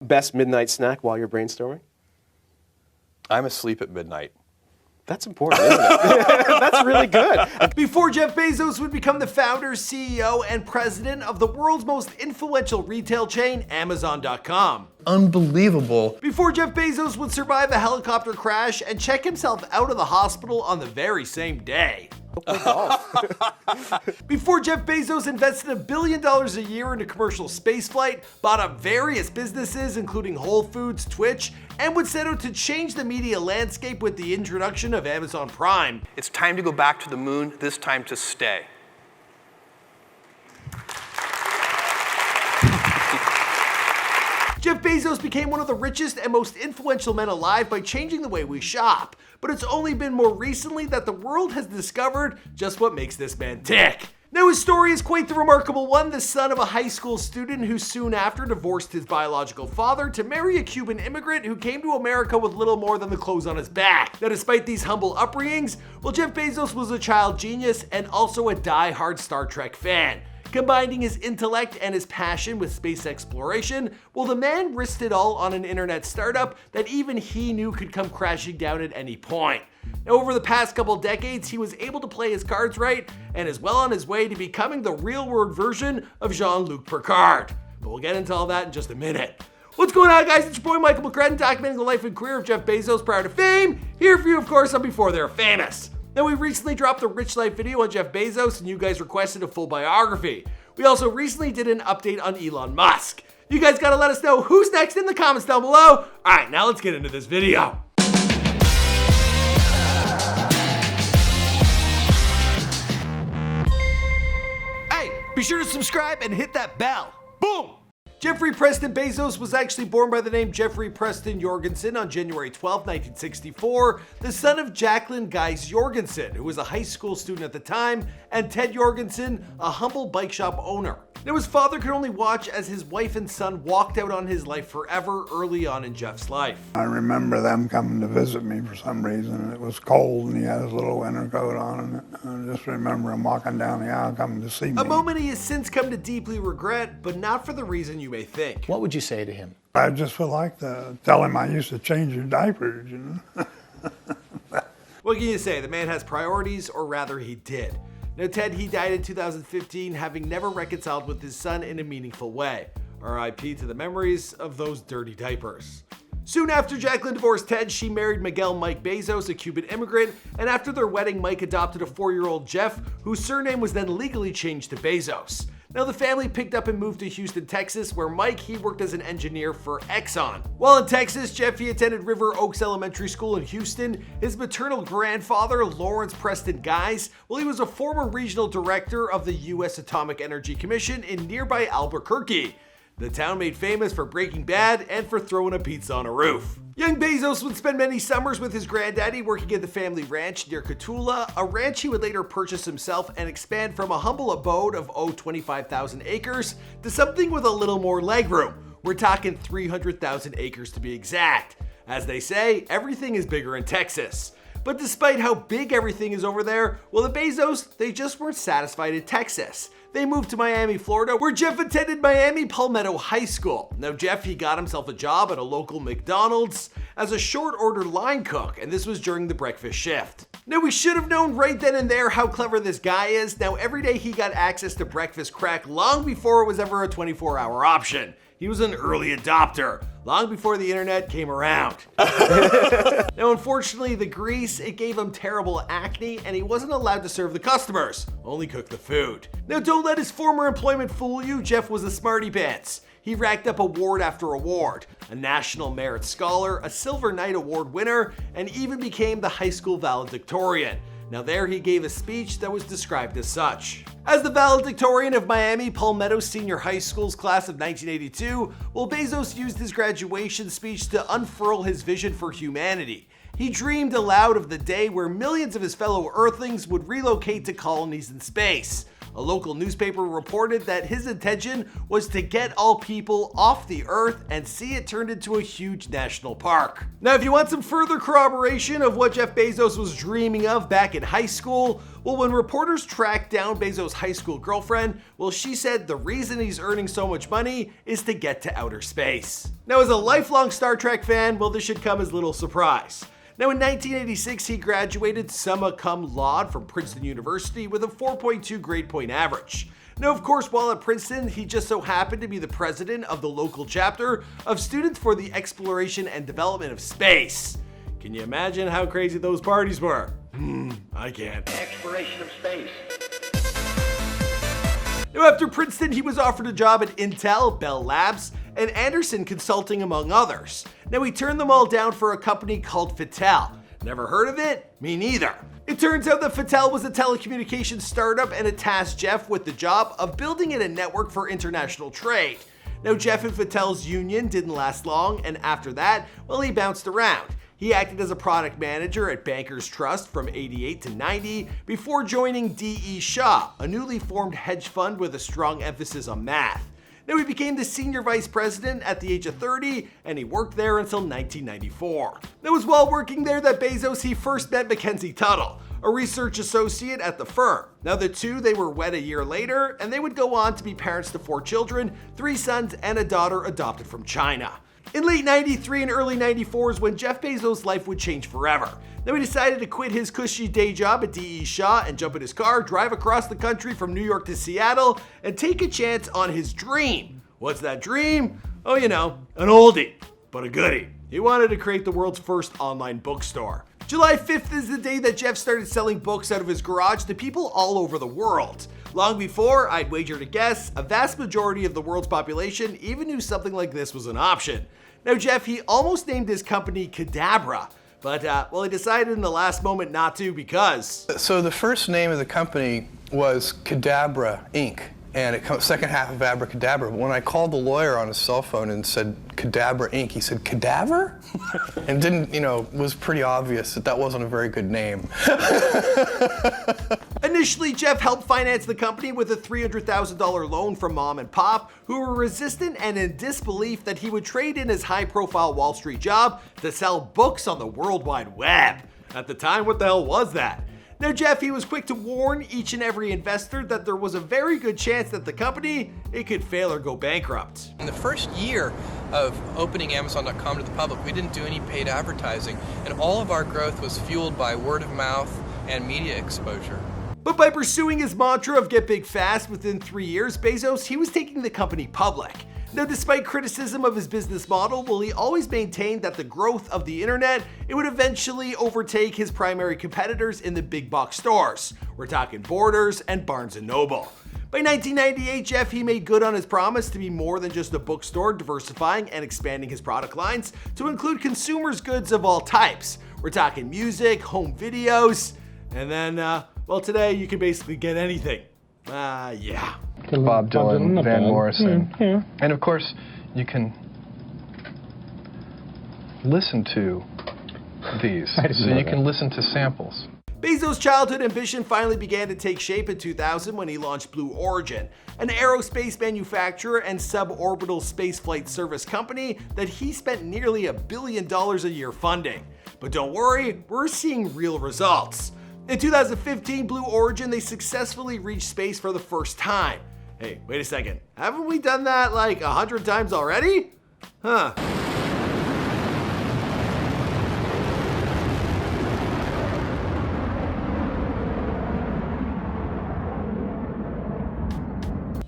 Best midnight snack while you're brainstorming? I'm asleep at midnight. That's important, isn't it? That's really good. Before Jeff Bezos would become the founder, CEO, and president of the world's most influential retail chain, Amazon.com. Unbelievable. Before Jeff Bezos would survive a helicopter crash and check himself out of the hospital on the very same day. Before Jeff Bezos invested $1 billion a year into commercial spaceflight, bought up various businesses including Whole Foods, Twitch, and would set out to change the media landscape with the introduction of Amazon Prime. It's time to go back to the moon, this time to stay. Jeff Bezos became one of the richest and most influential men alive by changing the way we shop. But it's only been more recently that the world has discovered just what makes this man tick. Now his story is quite the remarkable one, the son of a high school student who soon after divorced his biological father to marry a Cuban immigrant who came to America with little more than the clothes on his back. Now despite these humble upbringings, well, Jeff Bezos was a child genius and also a die-hard Star Trek fan. Combining his intellect and his passion with space exploration, well, the man risked it all on an internet startup that even he knew could come crashing down at any point. Now, over the past couple decades, he was able to play his cards right and is well on his way to becoming the real-world version of Jean-Luc Picard. But we'll get into all that in just a minute. What's going on, guys? It's your boy Michael McCredden, documenting the life and career of Jeff Bezos prior to fame. Here for you, of course, on Before They're Famous. Now, we recently dropped a Rich Life video on Jeff Bezos, and you guys requested a full biography. We also recently did an update on Elon Musk. You guys gotta let us know who's next in the comments down below. Alright, now let's get into this video. Hey, be sure to subscribe and hit that bell. Boom! Jeffrey Preston Bezos was actually born by the name Jeffrey Preston Jorgensen on January 12, 1964, the son of Jacqueline Geis Jorgensen, who was a high school student at the time, and Ted Jorgensen, a humble bike shop owner. Now his father could only watch as his wife and son walked out on his life forever early on in Jeff's life. I remember them coming to visit me for some reason, and it was cold, and he had his little winter coat on, and I just remember him walking down the aisle coming to see me. A moment he has since come to deeply regret, but not for the reason you may think. What would you say to him? I just would like to tell him I used to change your diapers, you know. What can you say? The man has priorities, or rather he did. Now Ted, he died in 2015, having never reconciled with his son in a meaningful way. R.I.P. to the memories of those dirty diapers. Soon after Jacqueline divorced Ted, she married Miguel Mike Bezos, a Cuban immigrant, and after their wedding, Mike adopted a 4-year-old Jeff, whose surname was then legally changed to Bezos. Now the family picked up and moved to Houston, Texas, where Mike, he worked as an engineer for Exxon. While in Texas, Jeff, he attended River Oaks Elementary School in Houston. His maternal grandfather, Lawrence Preston Geis, well, he was a former regional director of the U.S. Atomic Energy Commission in nearby Albuquerque. The town made famous for Breaking Bad and for throwing a pizza on a roof. Young Bezos would spend many summers with his granddaddy working at the family ranch near Cotulla, a ranch he would later purchase himself and expand from a humble abode of 25,000 acres to something with a little more legroom. We're talking 300,000 acres to be exact. As they say, everything is bigger in Texas. But despite how big everything is over there, well, the Bezos, they just weren't satisfied in Texas. They moved to Miami, Florida, where Jeff attended Miami Palmetto High School. Now Jeff, he got himself a job at a local McDonald's as a short order line cook, and this was during the breakfast shift. Now we should have known right then and there how clever this guy is. Now every day he got access to breakfast crack long before it was ever a 24-hour option. He was an early adopter, long before the internet came around. Now, unfortunately, the grease, it gave him terrible acne, and he wasn't allowed to serve the customers, only cook the food. Now, don't let his former employment fool you. Jeff was a smarty pants. He racked up award after award, a National Merit Scholar, a Silver Knight Award winner, and even became the high school valedictorian. Now there he gave a speech that was described as such. As the valedictorian of Miami Palmetto Senior High School's class of 1982, well, Bezos used his graduation speech to unfurl his vision for humanity. He dreamed aloud of the day where millions of his fellow Earthlings would relocate to colonies in space, A local newspaper reported that his intention was to get all people off the earth and see it turned into a huge national park. Now, if you want some further corroboration of what Jeff Bezos was dreaming of back in high school, well, when reporters tracked down Bezos' high school girlfriend, well, she said the reason he's earning so much money is to get to outer space. Now, as a lifelong Star Trek fan, well, this should come as little surprise. Now, in 1986, he graduated summa cum laude from Princeton University with a 4.2 grade point average. Now, of course, while at Princeton, he just so happened to be the president of the local chapter of Students for the Exploration and Development of Space. Can you imagine how crazy those parties were? I can't. Exploration of space. Now, after Princeton, he was offered a job at Intel, Bell Labs, and Anderson Consulting, among others. Now, he turned them all down for a company called Fattel. Never heard of it? Me neither. It turns out that Fattel was a telecommunications startup, and it tasked Jeff with the job of building a network for international trade. Now, Jeff and Fattel's union didn't last long, and after that, well, he bounced around. He acted as a product manager at Bankers Trust from 88 to 90 before joining D.E. Shaw, a newly formed hedge fund with a strong emphasis on math. Now, he became the senior vice president at the age of 30, and he worked there until 1994. It was while working there that he first met Mackenzie Tuttle, a research associate at the firm. Now, the two, they were wed a year later, and they would go on to be parents to 4 children, 3 sons, and a daughter adopted from China. In late 93 and early 94 is when Jeff Bezos' life would change forever. Then he decided to quit his cushy day job at D.E. Shaw and jump in his car, drive across the country from New York to Seattle, and take a chance on his dream. What's that dream? Oh, you know, an oldie, but a goodie. He wanted to create the world's first online bookstore. July 5th is the day that Jeff started selling books out of his garage to people all over the world. Long before, I'd wager to guess, a vast majority of the world's population even knew something like this was an option. Now, Jeff, he almost named his company Cadabra, but well, he decided in the last moment not to because... So the first name of the company was Cadabra Inc., and it comes second half of abracadabra. But when I called the lawyer on his cell phone and said Cadabra Inc., he said, cadaver? And didn't, was pretty obvious that wasn't a very good name. Initially, Jeff helped finance the company with a $300,000 loan from mom and pop, who were resistant and in disbelief that he would trade in his high-profile Wall Street job to sell books on the World Wide Web. At the time, what the hell was that? Now, Jeff, he was quick to warn each and every investor that there was a very good chance that the company, it could fail or go bankrupt. In the first year of opening Amazon.com to the public, we didn't do any paid advertising, and all of our growth was fueled by word of mouth and media exposure. But by pursuing his mantra of get big fast, within 3 years, Bezos, he was taking the company public. Now, despite criticism of his business model, well, he always maintained that the growth of the internet, it would eventually overtake his primary competitors in the big box stores. We're talking Borders and Barnes & Noble. By 1998, Jeff, he made good on his promise to be more than just a bookstore, diversifying and expanding his product lines to include consumers' goods of all types. We're talking music, home videos, and then, well, today you can basically get anything. Yeah. Bob Dylan, Van Morrison. Yeah. And of course, you can listen to these. So you can listen to samples. Bezos' childhood ambition finally began to take shape in 2000 when he launched Blue Origin, an aerospace manufacturer and suborbital spaceflight service company that he spent nearly $1 billion a year funding. But don't worry, we're seeing real results. In 2015, Blue Origin, they successfully reached space for the first time. Hey, wait a second. Haven't we done that like 100 times already? Huh.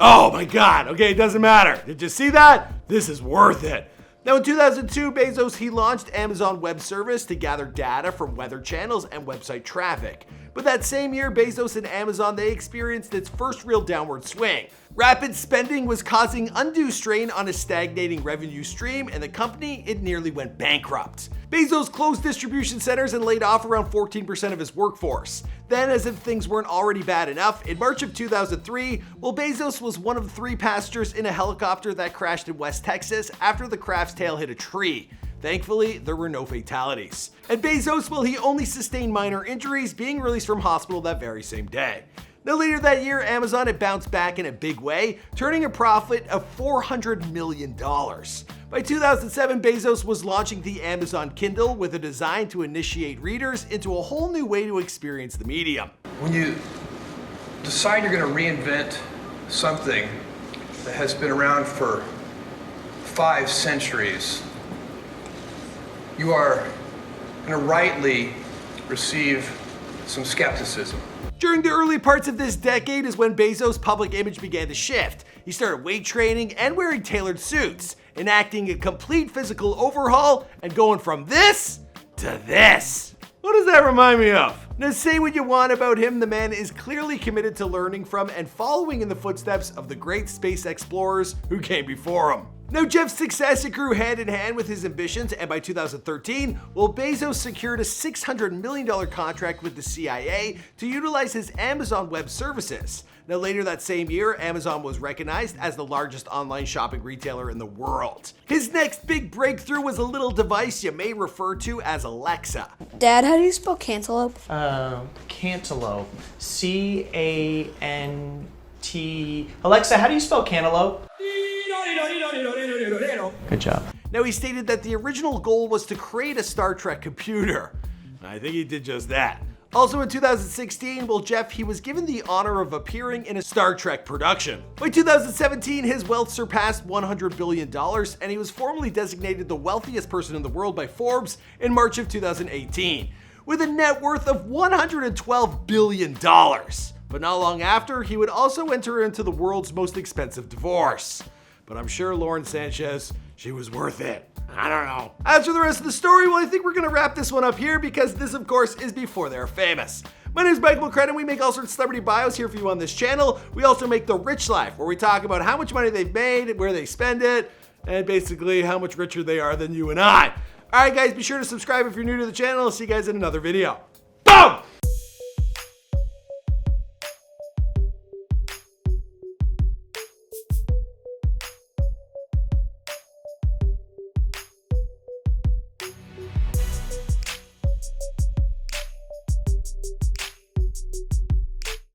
Oh my God. Okay, it doesn't matter. Did you see that? This is worth it. Now, in 2002, Bezos, he launched Amazon Web Service to gather data from weather channels and website traffic. But that same year, Bezos and Amazon, they experienced its first real downward swing. Rapid spending was causing undue strain on a stagnating revenue stream, and the company, it nearly went bankrupt. Bezos closed distribution centers and laid off around 14% of his workforce. Then, as if things weren't already bad enough, in March of 2003, well, Bezos was one of 3 passengers in a helicopter that crashed in West Texas after the craft's tail hit a tree. Thankfully, there were no fatalities. And Bezos, well, he only sustained minor injuries, being released from hospital that very same day. Now later that year, Amazon had bounced back in a big way, turning a profit of $400 million. By 2007, Bezos was launching the Amazon Kindle with a design to initiate readers into a whole new way to experience the medium. When you decide you're going to reinvent something that has been around for 5 centuries, you are going to rightly receive some skepticism. During the early parts of this decade is when Bezos' public image began to shift. He started weight training and wearing tailored suits, enacting a complete physical overhaul and going from this to this. What does that remind me of? Now say what you want about him, the man is clearly committed to learning from and following in the footsteps of the great space explorers who came before him. Now Jeff's success, it grew hand in hand with his ambitions, and by 2013, Bezos secured a $600 million contract with the CIA to utilize his Amazon Web Services. Now later that same year, Amazon was recognized as the largest online shopping retailer in the world. His next big breakthrough was a little device you may refer to as Alexa. Dad, how do you spell cantaloupe? Cantaloupe. C-A-N-T... Alexa, how do you spell cantaloupe? Good job. Now he stated that the original goal was to create a Star Trek computer. I think he did just that. Also in 2016, Jeff, he was given the honor of appearing in a Star Trek production. By 2017, his wealth surpassed $100 billion, and he was formally designated the wealthiest person in the world by Forbes in March of 2018, with a net worth of $112 billion. But not long after, he would also enter into the world's most expensive divorce. But I'm sure Lauren Sanchez, she was worth it. I don't know. As for the rest of the story, well, I think we're gonna wrap this one up here because this, of course, is Before They're Famous. My name is Michael McCredden. We make all sorts of celebrity bios here for you on this channel. We also make The Rich Life, where we talk about how much money they've made, where they spend it, and basically how much richer they are than you and I. All right, guys, be sure to subscribe if you're new to the channel. I'll see you guys in another video.